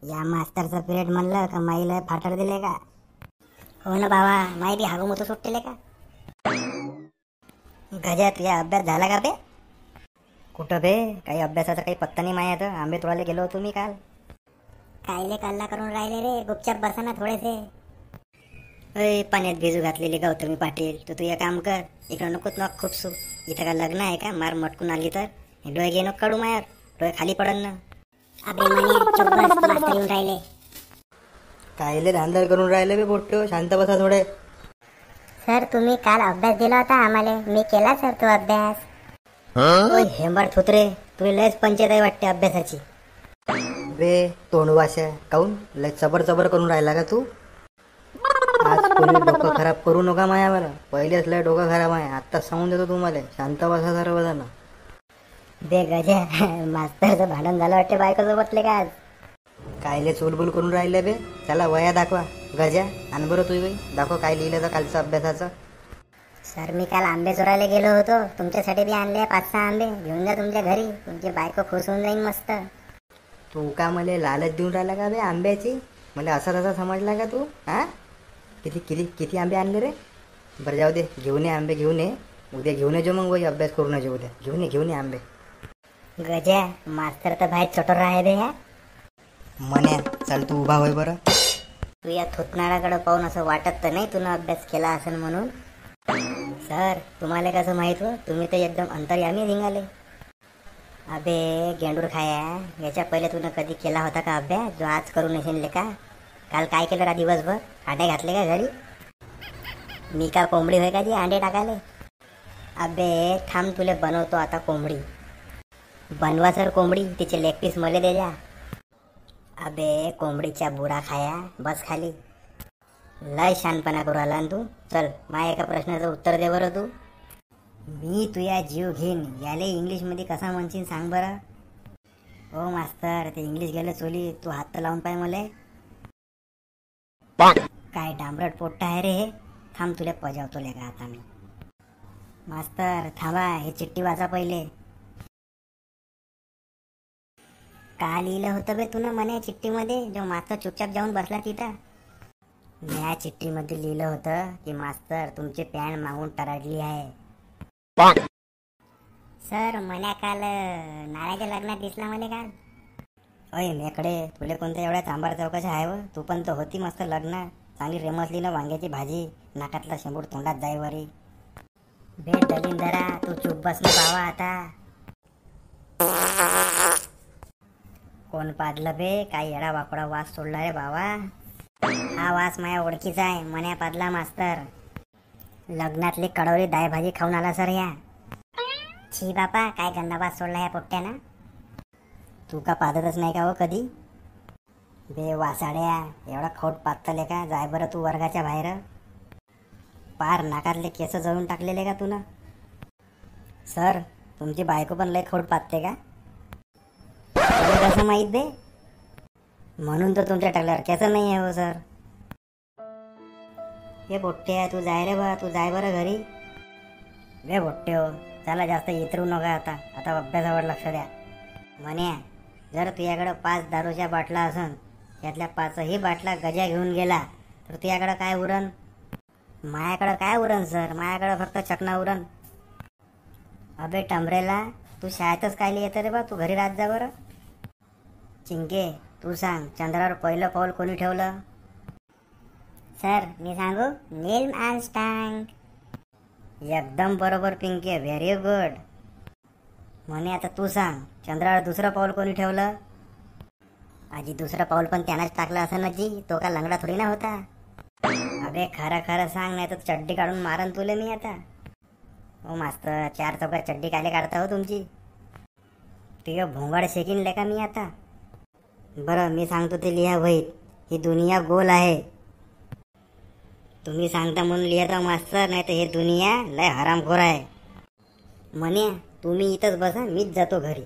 या मास्तरचं पिरियड म्हणलं का माईला फाटर दिले का? हो ना बाबा, माई बी हागू मुतो सुटले का? गजात या अभ्यास झाला का बे? कुठं बे, काही अभ्यासाचा काही पत्ता नाही माया. आंबे तोडायला गेलो होतो मी काल. कायले कल्ला करून राहिले रे, गुपचाप बसा ना थोडेसे. अय पाण्यात भिजू घातलेले गौतमी पाटील, तू एक काम कर, इकडं नकोच नॉक खुपसू. इथं का लग्न आहे का? मार मटकून आली तर डोळे घे नको काढू मायार, डोळे खाली पडन ना. अबे मने चुप बस, मास्तर येऊन राहिले. कायले धांदल करून राहिले बे पोट्टो, शांत बसा थोडे. सर तुम्ही काल अभ्यास दिला होता आम्हाला, मी केला सर तो अभ्यास. ओय हेंबर थुत्रे, तुला लयच पंचायत आहे वाटते अभ्यासाची. बे तोंड वाशा काऊन लय चबर चबर करून राहिला का तू? आज कोणी डोकं खराब करू नका मायावर. पहिलेच लय डोकं खराब आहे, आत्ताच सांगून देतो तुम्हाला. शांत बसा सर्वजण. बे गजा, मास्तरचं भांडण झालं वाटते बायकोसोबत बसले का आज? कायले चुलबुल करून राहिले बे? चला वया दाखवा. गजा आण बरं तू बाई, दाखव काय लिहिलं तर कालचं अभ्यासाचं. सर मी काल आंबे चोरायला गेलो होतो, तुमच्यासाठी बी आणले 5-6 आंबे. घेऊन जा तुमच्या घरी, तुमची बायको खुश होऊन जाईन मस्त. तू का मला लालच देऊन राहिला का बे आंब्याची? मला असा तसा समजला का तू? हा किती किती किती आंबे आणले रे? बरं जाऊ दे, घेऊन ये आंबे, घेऊन ये. उद्या घेऊन ये जो मग वही अभ्यास करून ये उद्या. घेऊन ये आंबे. गजा मास्तर तर बाहेर चटोर आहे बे. ह्या म्हणे चल तू उभा होय बरं. तू या थुतनाळाकडे पाहून असं वाटत तर नाही तुनं अभ्यास केला असेल म्हणून. सर तुम्हाला कसं माहीत हो? तुम्ही तर एकदम अंतर्यामी निघाले. अबे गेंडूर खाया, याच्या पहिले तुनं कधी केला होता का अभ्यास जो आज करू नसेल का? काल काय केलं रा दिवसभर? अंडे घातले का घरी? मी का कोंबडी होय का जी अंडे टाकाले? अबे थांब, तुले बनवतो आता कोंबडी. बनवा सर कोंबडी, तिचे लेग पीस मले दे जा. अबे कोंबडीच्या बुरा खाया, बस खाली. लय शानपणा करू आला तू. चल माझ्या एका प्रश्नाचं उत्तर दे बरं तू. मी तुया जीव घेईन याले इंग्लिशमध्ये कसा म्हणशील सांग बरं. ओ मास्तर, ते इंग्लिश गेलं चोली, तू हात लावून पाय मले. काय डांबरट पोट्टा आहे रे हे. थांब तुला पजावतो का आता मी. मास्तर थांबा, हे चिठ्ठी वाचा पहिले. का लिहिलं होतं बे तुला म्हणे चिठ्ठीमध्ये, जो मास्तर चुपचाप जाऊन बसला तिथं? या चिठ्ठीमध्ये लिहिलं होतं की मास्तर तुमची पॅन्ट मागून टरडली आहे. सर मन्या काल नाळ्याच्या लग्नात दिसला म्हणे काल. अय मेकडे, तुले कोणत्या एवढ्या चांबार चौकाच्या आहे व? तू पण तर होती मस्त लग्न, चांगली रेमसली ना वांग्याची भाजी, नाकातला शेंबूड तोंडात जाईवरी. बे दलिंदरा तू चुप बस ना बाबा आता. कोण पाडलं बे? काय येडा वाकडा वास सोडला रे बाबा. हा वास माया ओळखीचा आहे, मन्या पाडला मास्तर. लग्नातली कडवली दाय भाजी खाऊन आला सर या. छी बापा, काय गंदा वास सोडला या पोट्ट्यानं. तू का पादतच नाही का हो कधी? बे वासाड्या, एवढा खोट पातले का? जाय बरं तू वर्गाच्या बाहेर. पार नाकातले केस जळून टाकलेले का तुला? सर तुमची बायको पण लय खोट पातते का? कसं माहीत बे? म्हणून तर तुमच्या टाकल्यावर केस नाही आहे हो सर. हे बोट्ट्या तू जाय रे बा, तू जाय बरं घरी. बे बोट्टे हो, चला जास्त इतरू नका आता. आता अभ्यासावर लक्ष द्या. म्हणे जर तुझ्याकडं 5 दारूच्या बाटला असन, त्यातल्या 5ही बाटला गजा घेऊन गेला तर तुझ्याकडं काय उरण? मायाकडं काय उरण सर, मायाकडं फक्त चकना उरण. अबे टमरेला, तू शाळेतच काय येतं रे बा, तू घरी राहत जा बरं. चिंके तू सांग, चंद्रावर पहिलं पाऊल कोणी ठेवलं? सर मी सांगू, नील आर्मस्ट्राँग. एकदम बरोबर पिंके, व्हेरी गुड. म्हणे आता तू सांग, चंद्रावर दुसरं पाऊल कोणी ठेवलं? आजी दुसरं पाऊल पण त्यानंच टाकलं असं ना जी, तो का लंगडा थोडी ना होता. अबे खरं खरं सांग, नाही तर चड्डी काढून मारन तुले मी आता. ओ मास्तर, 4 चौकात चड्डी कायले काढता हो तुमची? तुझ्या भोंगाड शेकीन ले का मी आता? बरं मी सांगतो ते लिहा वहीत. ही दुनिया गोल आहे. तुम्ही सांगता म्हणून लिहिता मास्तर, नाही तर हे दुनिया लय हरामखोर आहे. म्हणे तुम्ही इथंच बसा, मीच जातो घरी.